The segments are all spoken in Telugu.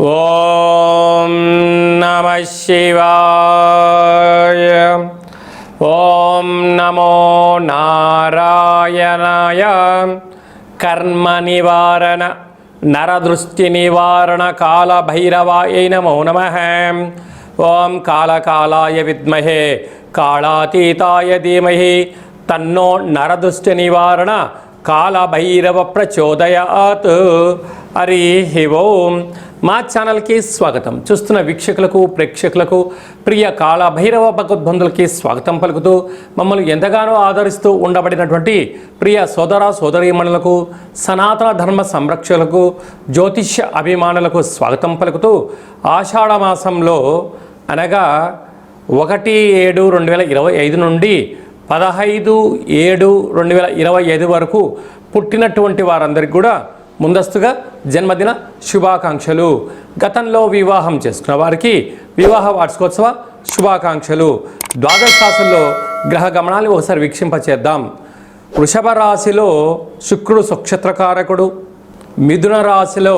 ఓం నమః శివాయ. ఓం నమో నారాయణాయ. కర్మ నివారణ నరదృష్టి నివారణ కాల భైరవాయ నమో నమః. ఓం కాళకాలాయ విద్మహే కాళాతీతాయ ధీమహి తన్నో నరదృష్టి నివారణ కాల భైరవ ప్రచోదయాత్. హరి ఓం. మా ఛానల్కి స్వాగతం. చూస్తున్న వీక్షకులకు ప్రేక్షకులకు ప్రియ కాళ భైరవ భగవద్బంధులకి స్వాగతం పలుకుతూ మమ్మల్ని ఎంతగానో ఆదరిస్తూ ఉండబడినటువంటి ప్రియ సోదర సోదరీమణులకు సనాతన ధర్మ సంరక్షకులకు జ్యోతిష్య అభిమానులకు స్వాగతం పలుకుతూ ఆషాఢ మాసంలో అనగా 1/7/2025 నుండి 15/7/2025 వరకు పుట్టినటువంటి వారందరికీ కూడా ముందస్తుగా జన్మదిన శుభాకాంక్షలు. గతంలో వివాహం చేసుకున్న వారికి వివాహ వార్షికోత్సవ శుభాకాంక్షలు. ద్వాదశ రాశుల్లో గ్రహ గమనాలు ఒకసారి వీక్షింపచేద్దాం. వృషభ రాశిలో శుక్రుడు నక్షత్రకారకుడు, మిథున రాశిలో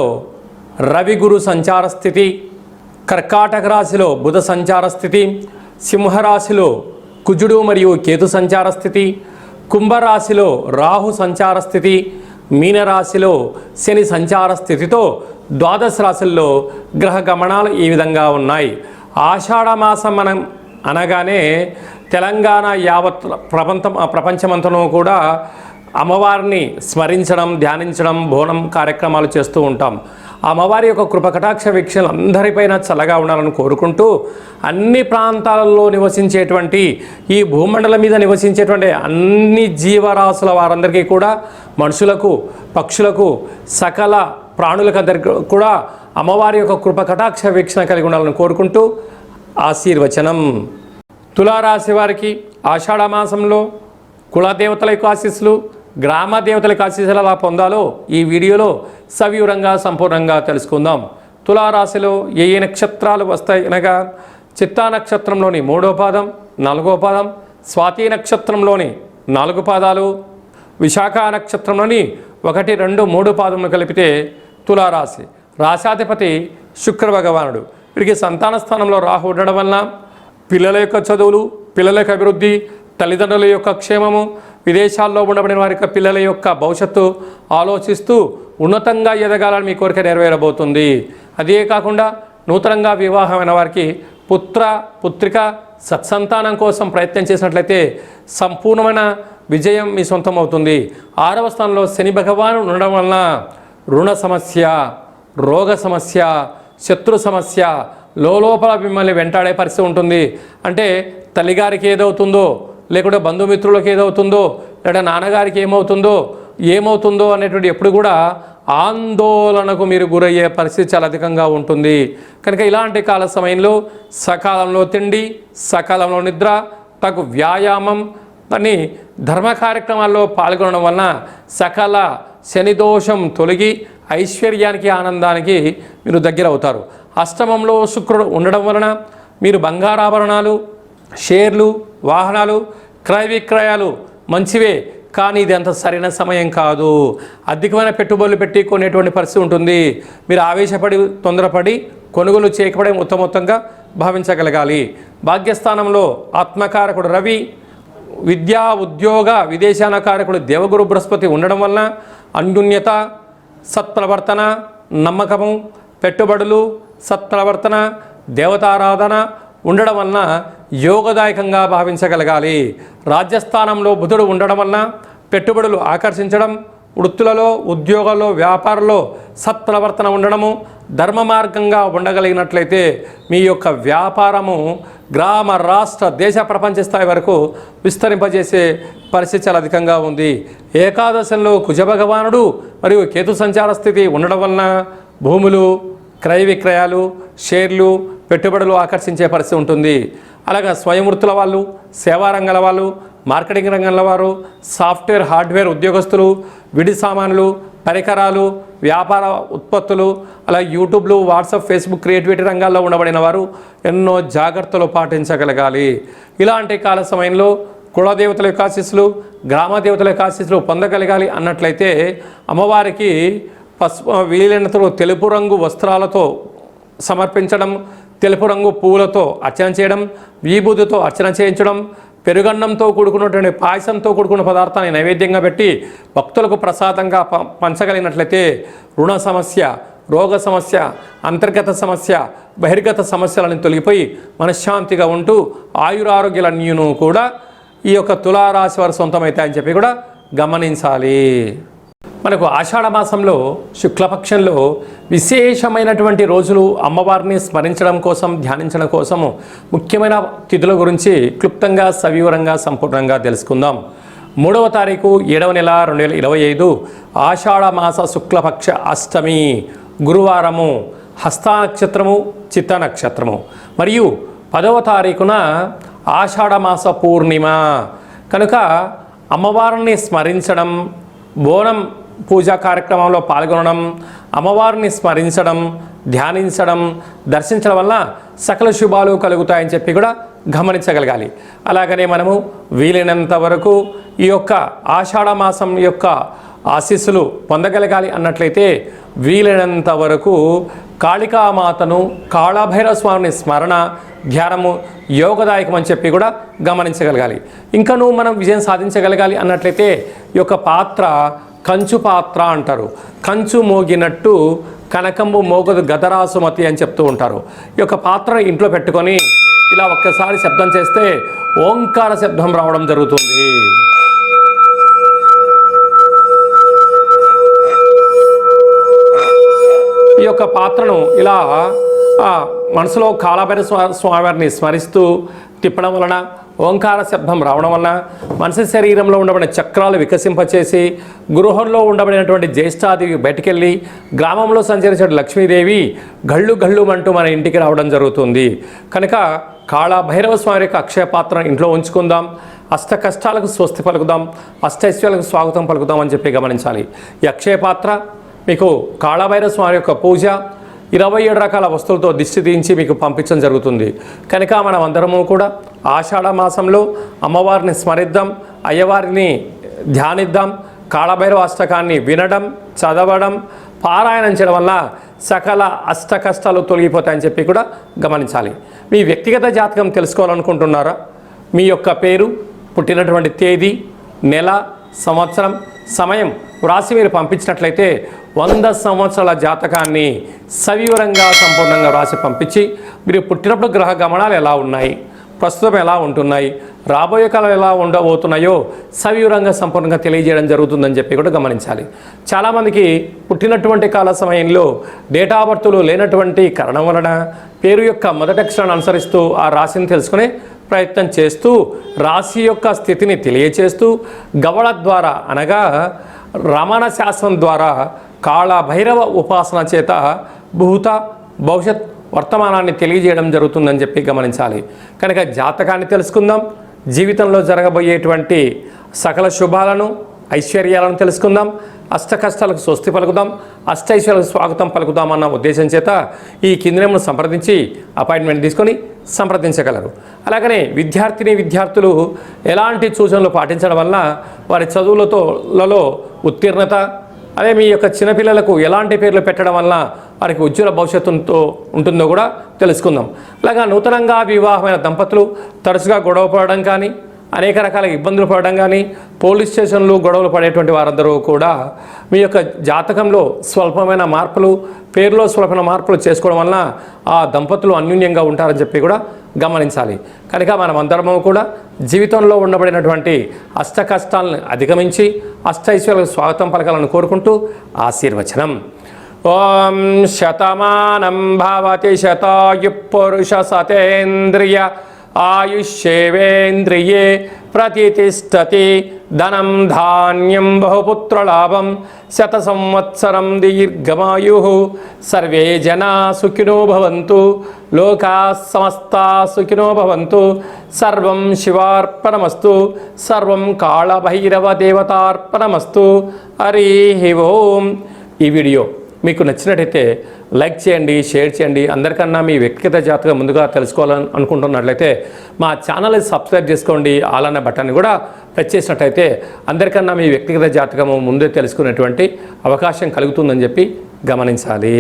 రవి గురు సంచార స్థితి, కర్కాటక రాశిలో బుధ సంచార స్థితి, సింహరాశిలో కుజుడు మరియు కేతు సంచార స్థితి, కుంభరాశిలో రాహు సంచార స్థితి, మీనరాశిలో శని సంచార స్థితితో ద్వాదశ రాశుల్లో గ్రహ గమనాలు ఈ విధంగా ఉన్నాయి. ఆషాఢ మాసం మనం అనగానే తెలంగాణ యావత్ ప్రపంచమంతను కూడా అమ్మవారిని స్మరించడం, ధ్యానించడం, బోనం కార్యక్రమాలు చేస్తూ ఉంటాం. అమ్మవారి యొక్క కృపకటాక్ష వీక్షణలు అందరిపైన చల్లగా ఉండాలని కోరుకుంటూ అన్ని ప్రాంతాలలో నివసించేటువంటి ఈ భూమండలం మీద నివసించేటువంటి అన్ని జీవరాశుల వారందరికీ కూడా, మనుషులకు, పక్షులకు, సకల ప్రాణులకందరికీ కూడా అమ్మవారి యొక్క కృపకటాక్ష వీక్షణ కలిగి ఉండాలని కోరుకుంటూ ఆశీర్వచనం. తులారాశి వారికి ఆషాఢ మాసంలో కులదేవతల యొక్క ఆశీస్సులు, గ్రామ దేవతలకు ఆశీస్సులు ఎలా పొందాలో ఈ వీడియోలో సవివరంగా సంపూర్ణంగా తెలుసుకుందాం. తులారాశిలో ఏ నక్షత్రాలు వస్తాయి అనగా చిత్తా నక్షత్రంలోని 3వ పాదం, 4వ పాదం, స్వాతి నక్షత్రంలోని 4 పాదాలు, విశాఖ నక్షత్రంలోని 1, 2, 3 పాదములు కలిపితే తులారాశి. రాశాధిపతి శుక్ర భగవానుడు. వీరికి సంతాన స్థానంలో రాహు ఉండడం వలన పిల్లల యొక్క చదువులు, పిల్లల యొక్క అభివృద్ధి, తల్లిదండ్రుల యొక్క క్షేమము, విదేశాల్లో ఉండబడిన వారి యొక్క పిల్లల యొక్క భవిష్యత్తు ఆలోచిస్తూ ఉన్నతంగా ఎదగాలని మీ కోరిక నెరవేరబోతుంది. అదే కాకుండా నూతనంగా వివాహమైన వారికి పుత్ర పుత్రిక సత్సంతానం కోసం ప్రయత్నం చేసినట్లయితే సంపూర్ణమైన విజయం మీ సొంతం అవుతుంది. 6వ స్థానంలో శని భగవాను ఉండడం వలన రుణ సమస్య, రోగ సమస్య, శత్రు సమస్య లోపల మిమ్మల్ని వెంటాడే పరిస్థితి ఉంటుంది. అంటే తల్లిగారికి ఏదవుతుందో, లేకుంటే బంధుమిత్రులకు ఏదవుతుందో, లేదా నాన్నగారికి ఏమవుతుందో అనేటువంటి ఎప్పుడు కూడా ఆందోళనకు మీరు గురయ్యే పరిస్థితి చాలా అధికంగా ఉంటుంది. కనుక ఇలాంటి కాల సమయంలో సకాలంలో తిండి, సకాలంలో నిద్ర, తగు వ్యాయామం అని ధర్మ కార్యక్రమాల్లో పాల్గొనడం వలన సకల శనిదోషం తొలగి ఐశ్వర్యానికి, ఆనందానికి మీరు దగ్గర అవుతారు. అష్టమంలో శుక్రుడు ఉండడం వలన మీరు బంగారాభరణాలు, షేర్లు, వాహనాలు, క్రయ విక్రయాలు మంచివే, కానీ ఇది అంత సరైన సమయం కాదు. అధికమైన పెట్టుబడులు పెట్టి కొనేటువంటి పరిస్థితి ఉంటుంది. మీరు ఆవేశపడి తొందరపడి కొనుగోలు చేయకపోవడం మొత్తంగా భావించగలగాలి. భాగ్యస్థానంలో ఆత్మకారకుడు రవి, విద్యా ఉద్యోగ విదేశాన కారకుడు దేవగురు బృహస్పతి ఉండడం వలన అన్యోన్యత, సత్ప్రవర్తన, నమ్మకము, పెట్టుబడులు, సత్ప్రవర్తన, దేవతారాధన ఉండడం వలన యోగదాయకంగా భావించగలగాలి. రాజ్యస్థానంలో బుధుడు ఉండడం వలన పెట్టుబడులు ఆకర్షించడం, వృత్తులలో, ఉద్యోగాల్లో, వ్యాపారంలో సత్ప్రవర్తన ఉండడము, ధర్మ మార్గంగా ఉండగలిగినట్లయితే మీ యొక్క వ్యాపారము గ్రామ, రాష్ట్ర, దేశ, ప్రపంచ స్థాయి వరకు విస్తరింపజేసే పరిస్థితి చాలా అధికంగా ఉంది. ఏకాదశంలో కుజ భగవానుడు మరియు కేతు సంచార స్థితి ఉండడం వలన భూములు, క్రయ విక్రయాలు, షేర్లు, పెట్టుబడులు ఆకర్షించే పరిస్థితి ఉంటుంది. అలాగే స్వయం వృత్తుల వాళ్ళు, సేవా రంగాల వాళ్ళు, మార్కెటింగ్ రంగంలో వారు, సాఫ్ట్వేర్, హార్డ్వేర్ ఉద్యోగస్తులు, విడి సామాన్లు, పరికరాలు, వ్యాపార ఉత్పత్తులు, అలా యూట్యూబ్లు, వాట్సాప్, ఫేస్బుక్, క్రియేటివిటీ రంగాల్లో ఉండబడిన వారు ఎన్నో జాగ్రత్తలు పాటించగలగాలి. ఇలాంటి కాల సమయంలో కులదేవతల యొక్క ఆశీస్సులు, గ్రామ దేవతల యొక్క ఆశీస్సులు పొందగలగాలి అన్నట్లయితే అమ్మవారికి వీలైనంతలో తెలుపు రంగు వస్త్రాలతో సమర్పించడం, తెలుపు రంగు పువ్వులతో అర్చన చేయడం, విభూతితో అర్చన చేయించడం, పెరుగన్నంతో కూడుకున్నటువంటి పాయసంతో కూడుకున్న పదార్థాన్ని నైవేద్యంగా పెట్టి భక్తులకు ప్రసాదంగా పంచగలిగినట్లయితే రుణ సమస్య, రోగ సమస్య, అంతర్గత సమస్య, బహిర్గత సమస్యలను తొలగిపోయి మనశ్శాంతిగా ఉంటూ ఆయురారోగ్యాలన్నీను కూడా ఈ యొక్క తులారాశి వారి సొంతమవుతాయని చెప్పి కూడా గమనించాలి. మనకు ఆషాఢ మాసంలో శుక్లపక్షంలో విశేషమైనటువంటి రోజులు అమ్మవారిని స్మరించడం కోసం, ధ్యానించడం కోసము ముఖ్యమైన తిథుల గురించి క్లుప్తంగా సవివరంగా సంపూర్ణంగా తెలుసుకుందాం. 3వ తారీఖు 7వ నెల 2025 ఆషాఢ మాస శుక్లపక్ష అష్టమి గురువారము, హస్త నక్షత్రము, చిత్త నక్షత్రము. మరియు 10వ తారీఖున ఆషాఢ మాస పూర్ణిమ కనుక అమ్మవారిని స్మరించడం, బోనం పూజా కార్యక్రమంలో పాల్గొనడం, అమ్మవారిని స్మరించడం, ధ్యానించడం, దర్శించడం వల్ల సకల శుభాలు కలుగుతాయని చెప్పి కూడా గమనించగలగాలి. అలాగనే మనము వీలైనంత వరకు ఈ యొక్క ఆషాఢ మాసం యొక్క ఆశీస్సులు పొందగలగాలి అన్నట్లయితే వీలైనంత వరకు కాళికామాతను, కాళభైరవ స్వామిని స్మరణ, ధ్యానము యోగదాయకం అని చెప్పి కూడా గమనించగలగాలి. ఇంకనూ మనం విజయం సాధించగలగాలి అన్నట్లయితే ఈ యొక్క పాత్ర కంచు పాత్ర అంటారు. కంచు మోగినట్టు కనకంబు మోగదు గదరాసుమతి అని చెప్తూ ఉంటారు. ఈ యొక్క పాత్ర ఇంట్లో పెట్టుకొని ఇలా ఒక్కసారి శబ్దం చేస్తే ఓంకార శబ్దం రావడం జరుగుతుంది. ఈ యొక్క పాత్రను ఇలా మనసులో కాళభైరవ స్వామివారిని స్మరిస్తూ తిప్పడం వలన, ఓంకార శబ్దం రావడం వలన మనిషి శరీరంలో ఉండబడిన చక్రాలు వికసింపచేసి గృహంలో ఉండబడినటువంటి జ్యేష్ఠాదేవి బయటికెళ్ళి గ్రామంలో సంచరించే లక్ష్మీదేవి గళ్ళు గళ్ళు అంటూ మన ఇంటికి రావడం జరుగుతుంది. కనుక కాళభైరవ స్వామి యొక్క అక్షయ పాత్రను ఇంట్లో ఉంచుకుందాం. అష్ట కష్టాలకు స్వస్తి పలుకుదాం, అష్టైశ్వర్యాలకు స్వాగతం పలుకుదాం అని చెప్పి గమనించాలి. ఈ అక్షయ పాత్ర మీకు కాళభైరవ స్వామి యొక్క పూజ 27 రకాల వస్తువులతో దిష్టి తీయించి మీకు పంపించడం జరుగుతుంది. కనుక మనం అందరము కూడా ఆషాఢ మాసంలో అమ్మవారిని స్మరిద్దాం, అయ్యవారిని ధ్యానిద్దాం, కాళభైరవ అష్టకాన్ని వినడం, చదవడం, పారాయణం చేయడం వల్ల సకల అష్ట కష్టాలు తొలగిపోతాయని చెప్పి కూడా గమనించాలి. మీ వ్యక్తిగత జాతకం తెలుసుకోవాలనుకుంటున్నారా? మీ యొక్క పేరు, పుట్టినటువంటి తేదీ, నెల, సంవత్సరం, సమయం వ్రాసి మీరు పంపించినట్లయితే 100 సంవత్సరాల జాతకాన్ని సవివరంగా సంపూర్ణంగా వ్రాసి పంపించి మీరు పుట్టినప్పుడు గ్రహ గమనాలు ఎలా ఉన్నాయి, ప్రస్తుతం ఎలా ఉంటున్నాయి, రాబోయే కాలం ఎలా ఉండబోతున్నాయో సవివరంగా సంపూర్ణంగా తెలియజేయడం జరుగుతుందని చెప్పి కూడా గమనించాలి. చాలామందికి పుట్టినటువంటి కాల సమయంలో డేటా బర్త్లు లేనటువంటి కారణం వలన పేరు యొక్క మొదటి అక్షరాన్ని అనుసరిస్తూ ఆ రాశిని తెలుసుకునే ప్రయత్నం చేస్తూ రాశి యొక్క స్థితిని తెలియచేస్తూ గవళ ద్వారా అనగా రమణ శాస్త్రం ద్వారా కాళభైరవ ఉపాసన చేత భూత, భవిష్యత్, వర్తమానాన్ని తెలియజేయడం జరుగుతుందని చెప్పి గమనించాలి. కనుక జాతకాన్ని తెలుసుకుందాం, జీవితంలో జరగబోయేటువంటి సకల శుభాలను, ఐశ్వర్యాలను తెలుసుకుందాం, అష్ట కష్టాలకు స్వస్తి పలుకుదాం, అష్టైశ్వర్యాలకు స్వాగతం పలుకుదాం అన్న ఉద్దేశం చేత ఈ కింది నెంబర్ను సంప్రదించి అపాయింట్మెంట్ తీసుకొని సంప్రదించగలరు. అలాగనే విద్యార్థులు ఎలాంటి సూచనలు పాటించడం వల్ల వారి చదువులలో ఉత్తీర్ణత, అదే మీ యొక్క చిన్నపిల్లలకు ఎలాంటి పేర్లు పెట్టడం వల్ల వారికి ఉజ్వల భవిష్యత్తుతో ఉంటుందో కూడా తెలుసుకుందాం. అలాగా నూతనంగా వివాహమైన దంపతులు తరచుగా గొడవ పడడం కానీ, అనేక రకాల ఇబ్బందులు పడడం కానీ, పోలీస్ స్టేషన్లు గొడవలు పడేటువంటి వారందరూ కూడా మీ యొక్క జాతకంలో స్వల్పమైన మార్పులు, పేరులో స్వల్పమైన మార్పులు చేసుకోవడం వలన ఆ దంపతులు అన్యోన్యంగా ఉంటారని చెప్పి కూడా గమనించాలి. కనుక మనం అందరము కూడా జీవితంలో ఉండబడినటువంటి అష్ట కష్టాలను అధిగమించి అష్టైశ్వర్యాలకు స్వాగతం పలకాలని కోరుకుంటూ ఆశీర్వచనం. ఓం శతమానం భవతి శతాయు పురుష సతేంద్రియ ఆయుష్యేవేంద్రియే ప్రతిష్టతి ధనం ధాన్యం బహుపుత్రలాభం శత సంవత్సరం దీర్ఘమాయు సర్వే జనా సుఖినో భవంతు లోకా సమస్తా సుఖినో భవంతు సర్వం శివార్పణమస్తు సర్వం కాళభైరవ దేవతార్పణమస్తు. హరి ఓం. ఈ వీడియో మీకు నచ్చినట్టయితే లైక్ చేయండి, షేర్ చేయండి. అందరికన్నా మీ వ్యక్తిగత జాతకం ముందుగా తెలుసుకోవాలని అనుకుంటున్నట్లయితే మా ఛానల్ని సబ్స్క్రైబ్ చేసుకోండి. ఆల్ అనే బటన్ని కూడా ప్రెస్ చేసినట్టయితే అందరికన్నా మీ వ్యక్తిగత జాతకము ముందే తెలుసుకునేటువంటి అవకాశం కలుగుతుందని చెప్పి గమనించాలి.